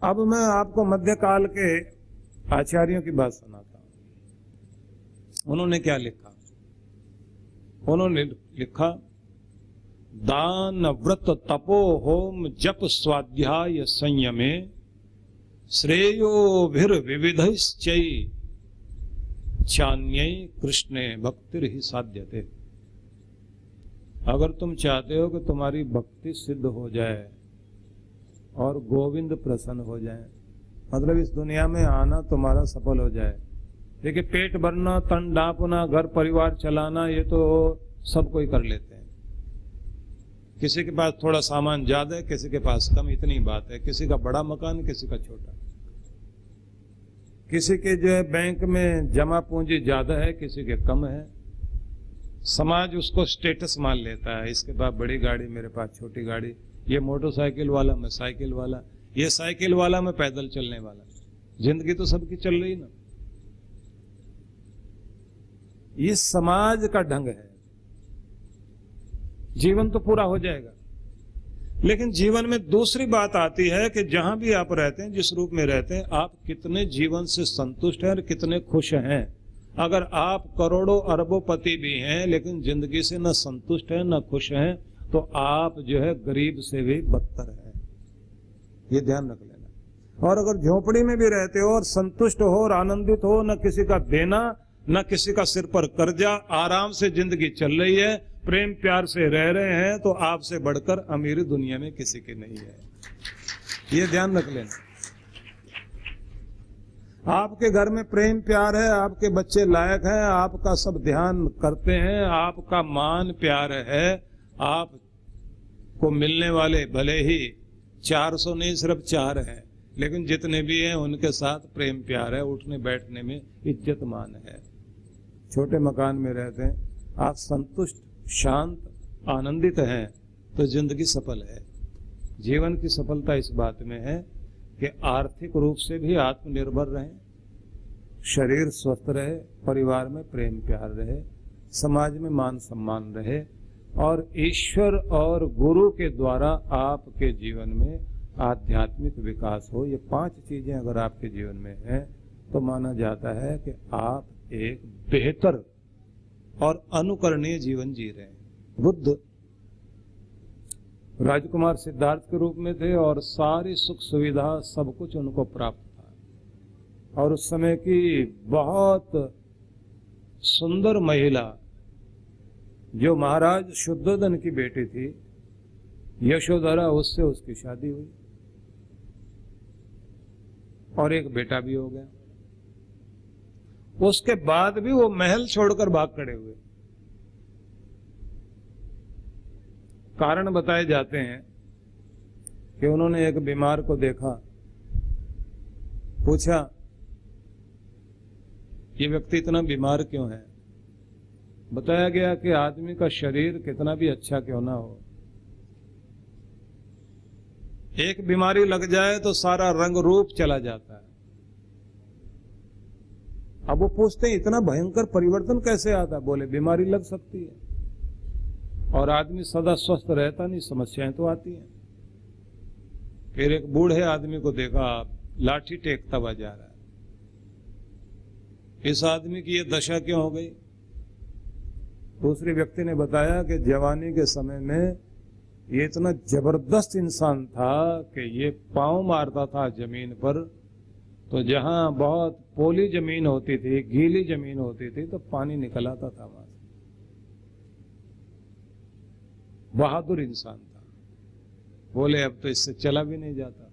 अब मैं आपको मध्यकाल के आचार्यों की बात सुनाता हूं। उन्होंने क्या लिखा? उन्होंने लिखा, दान व्रत तपो होम जप स्वाध्याय संयमे श्रेयो भीर विविधश्चै चान्यै कृष्णे भक्तिर ही साध्यते। अगर तुम चाहते हो कि तुम्हारी भक्ति सिद्ध हो जाए और गोविंद प्रसन्न हो जाए, मतलब इस दुनिया में आना तुम्हारा सफल हो जाए। देखिए, पेट भरना, तन ढांपना, घर परिवार चलाना, ये तो सब कोई कर लेते हैं। किसी के पास थोड़ा सामान ज्यादा है, किसी के पास कम, इतनी बात है। किसी का बड़ा मकान, किसी का छोटा। किसी के जो है बैंक में जमा पूंजी ज्यादा है, किसी के कम है। समाज उसको स्टेटस मान लेता है, इसके पास बड़ी गाड़ी, मेरे पास छोटी गाड़ी, ये मोटरसाइकिल वाला, मैं साइकिल वाला, ये साइकिल वाला, मैं पैदल चलने वाला। जिंदगी तो सबकी चल रही ना। ये समाज का ढंग है। जीवन तो पूरा हो जाएगा, लेकिन जीवन में दूसरी बात आती है कि जहां भी आप रहते हैं, जिस रूप में रहते हैं, आप कितने जीवन से संतुष्ट हैं और कितने खुश हैं। अगर आप करोड़ों अरबों पति भी हैं लेकिन जिंदगी से न संतुष्ट हैं न खुश हैं, तो आप जो है गरीब से भी बदतर है। ये ध्यान रख लेना। और अगर झोपड़ी में भी रहते हो और संतुष्ट हो और आनंदित हो, न किसी का देना न किसी का सिर पर कर्जा, आराम से जिंदगी चल रही है, प्रेम प्यार से रह रहे हैं, तो आपसे बढ़कर अमीरी दुनिया में किसी की नहीं है। ये ध्यान रख लेना। आपके घर में प्रेम प्यार है, आपके बच्चे लायक हैं, आपका सब ध्यान करते हैं, आपका मान प्यार है, आपको मिलने वाले भले ही 400 नहीं, सिर्फ 4 हैं, लेकिन जितने भी हैं उनके साथ प्रेम प्यार है, उठने बैठने में इज्जत मान है। छोटे मकान में रहते हैं, आप संतुष्ट, शांत, आनंदित हैं, तो जिंदगी सफल है। जीवन की सफलता इस बात में है कि आर्थिक रूप से भी आत्मनिर्भर रहें, शरीर स्वस्थ रहे, परिवार में प्रेम प्यार रहे, समाज में मान सम्मान रहे, और ईश्वर और गुरु के द्वारा आपके जीवन में आध्यात्मिक विकास हो। ये 5 चीजें अगर आपके जीवन में हैं, तो माना जाता है कि आप एक बेहतर और अनुकरणीय जीवन जी रहे हैं। बुद्ध राजकुमार सिद्धार्थ के रूप में थे और सारी सुख सुविधा सब कुछ उनको प्राप्त था। और उस समय की बहुत सुंदर महिला जो महाराज शुद्धोधन की बेटी थी, यशोधरा, उससे उसकी शादी हुई और एक बेटा भी हो गया। उसके बाद भी वो महल छोड़कर भाग खड़े हुए। कारण बताए जाते हैं कि उन्होंने एक बीमार को देखा, पूछा, ये व्यक्ति इतना बीमार क्यों है? बताया गया कि आदमी का शरीर कितना भी अच्छा क्यों ना हो, एक बीमारी लग जाए तो सारा रंग रूप चला जाता है। अब वो पूछते हैं, इतना भयंकर परिवर्तन कैसे आता? बोले, बीमारी लग सकती है और आदमी सदा स्वस्थ रहता नहीं, समस्याएं तो आती हैं। फिर एक बूढ़े आदमी को देखा, लाठी टेकता हुआ जा रहा है। इस आदमी की ये दशा क्यों हो गई? दूसरे व्यक्ति ने बताया कि जवानी के समय में ये इतना जबरदस्त इंसान था कि ये पांव मारता था जमीन पर, तो जहां बहुत पोली जमीन होती थी, गीली जमीन होती थी, तो पानी निकल आता था वहां से। बहादुर इंसान था। बोले, अब तो इससे चला भी नहीं जाता।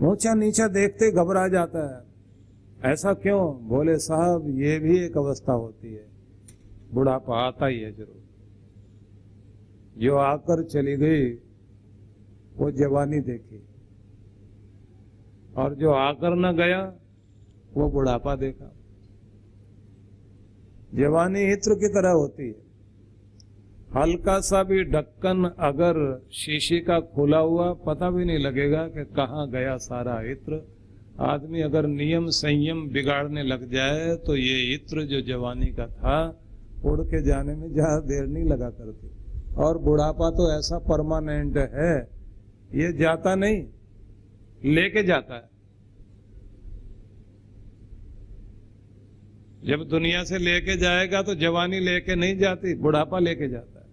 ऊंचा नीचा देखते घबरा जाता है। ऐसा क्यों? बोले, साहब ये भी एक अवस्था होती है, बुढ़ापा आता ही है जरूर। जो आकर चली गई वो जवानी देखी, और जो आकर न गया वो बुढ़ापा देखा। जवानी इत्र की तरह होती है। हल्का सा भी ढक्कन अगर शीशी का खुला हुआ, पता भी नहीं लगेगा कि कहाँ गया सारा इत्र। आदमी अगर नियम संयम बिगाड़ने लग जाए तो ये इत्र जो जवानी का था, उड़ के जाने में ज्यादा देर नहीं लगा करती। और बुढ़ापा तो ऐसा परमानेंट है ये जाता नहीं, लेके जाता है। जब दुनिया से लेके जाएगा तो जवानी लेके नहीं जाती, बुढ़ापा लेके जाता है।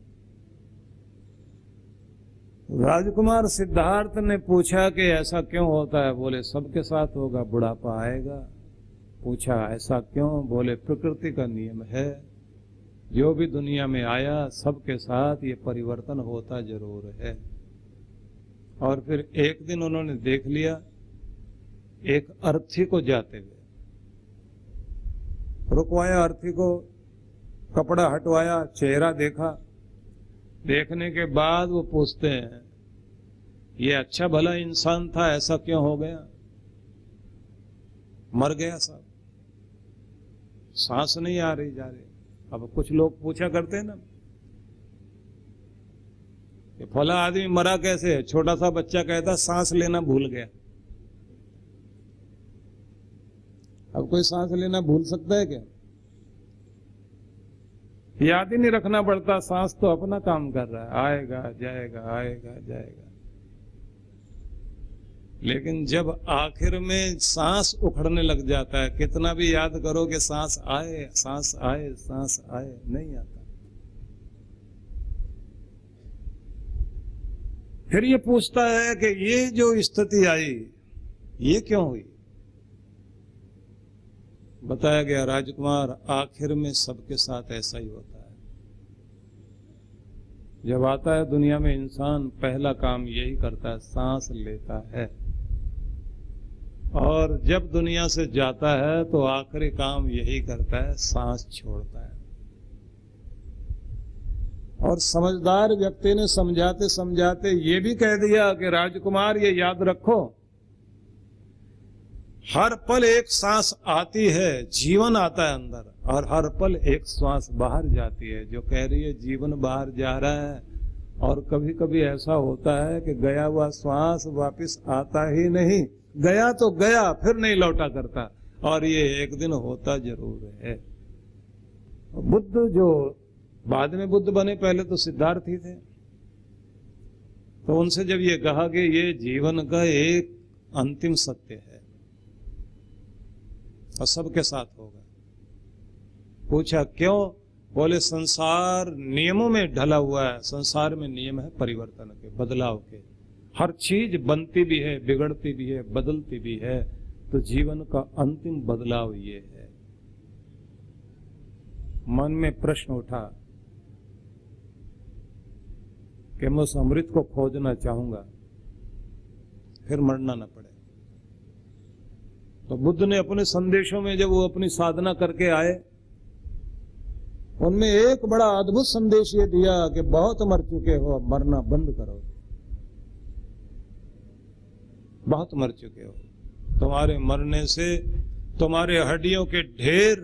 राजकुमार सिद्धार्थ ने पूछा कि ऐसा क्यों होता है? बोले सबके साथ होगा, बुढ़ापा आएगा। पूछा ऐसा क्यों? बोले प्रकृति का नियम है, जो भी दुनिया में आया सबके साथ ये परिवर्तन होता जरूर है। और फिर एक दिन उन्होंने देख लिया एक अर्थी को जाते हुए, रुकवाया अर्थी को, कपड़ा हटवाया, चेहरा देखा। देखने के बाद वो पूछते हैं ये अच्छा भला इंसान था, ऐसा क्यों हो गया? मर गया साहब, सांस नहीं आ रही जा रही। अब कुछ लोग पूछा करते हैं ना कि फला आदमी मरा कैसे है? छोटा सा बच्चा कहता सांस लेना भूल गया। अब कोई सांस लेना भूल सकता है क्या? याद ही नहीं रखना पड़ता, सांस तो अपना काम कर रहा है, आएगा जाएगा आएगा जाएगा। लेकिन जब आखिर में सांस उखड़ने लग जाता है, कितना भी याद करो कि सांस आए सांस आए सांस आए, नहीं आता। फिर ये पूछता है कि ये जो स्थिति आई ये क्यों हुई? बताया गया राजकुमार आखिर में सबके साथ ऐसा ही होता है। जब आता है दुनिया में इंसान, पहला काम यही करता है, सांस लेता है। और जब दुनिया से जाता है तो आखिरी काम यही करता है, सांस छोड़ता है। और समझदार व्यक्ति ने समझाते समझाते ये भी कह दिया कि राजकुमार ये याद रखो, हर पल एक सांस आती है, जीवन आता है अंदर, और हर पल एक सांस बाहर जाती है। जो कह रही है जीवन बाहर जा रहा है, और कभी कभी ऐसा होता है कि गया हुआ सांस वापस आता ही नहीं, गया तो गया फिर नहीं लौटा करता, और ये एक दिन होता जरूर है। बुद्ध जो बाद में बुद्ध बने, पहले तो सिद्धार्थ ही थे, तो उनसे जब ये कहा कि ये जीवन का एक अंतिम सत्य है और सबके साथ होगा, पूछा क्यों? बोले संसार नियमों में ढला हुआ है, संसार में नियम है परिवर्तन के, बदलाव के। हर चीज बनती भी है, बिगड़ती भी है, बदलती भी है, तो जीवन का अंतिम बदलाव ये है। मन में प्रश्न उठा कि मैं उस अमृत को खोजना चाहूंगा, फिर मरना न पड़े। तो बुद्ध ने अपने संदेशों में जब वो अपनी साधना करके आए, उनमें एक बड़ा अद्भुत संदेश ये दिया कि बहुत मर चुके हो, अब मरना बंद करो। बहुत मर चुके हो, तुम्हारे मरने से तुम्हारे हड्डियों के ढेर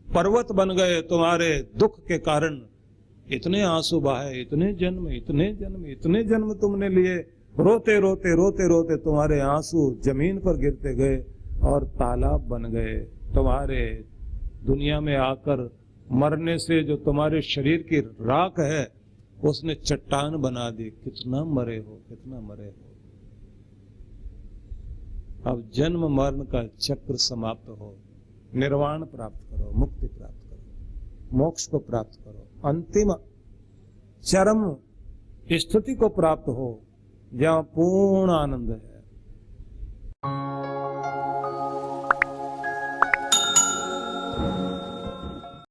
पर्वत बन गए, तुम्हारे दुख के कारण इतने आंसू बहाए, इतने जन्म इतने जन्म इतने जन्म तुमने लिए, रोते रोते रोते रोते तुम्हारे आंसू जमीन पर गिरते गए और तालाब बन गए। तुम्हारे दुनिया में आकर मरने से जो तुम्हारे शरीर की राख है उसने चट्टान बना दी। कितना मरे हो, कितना मरे हो। अब जन्म मरण का चक्र समाप्त हो, निर्वाण प्राप्त करो, मुक्ति प्राप्त करो, मोक्ष को प्राप्त करो, अंतिम चरम स्थिति को प्राप्त हो जहां पूर्ण आनंद है।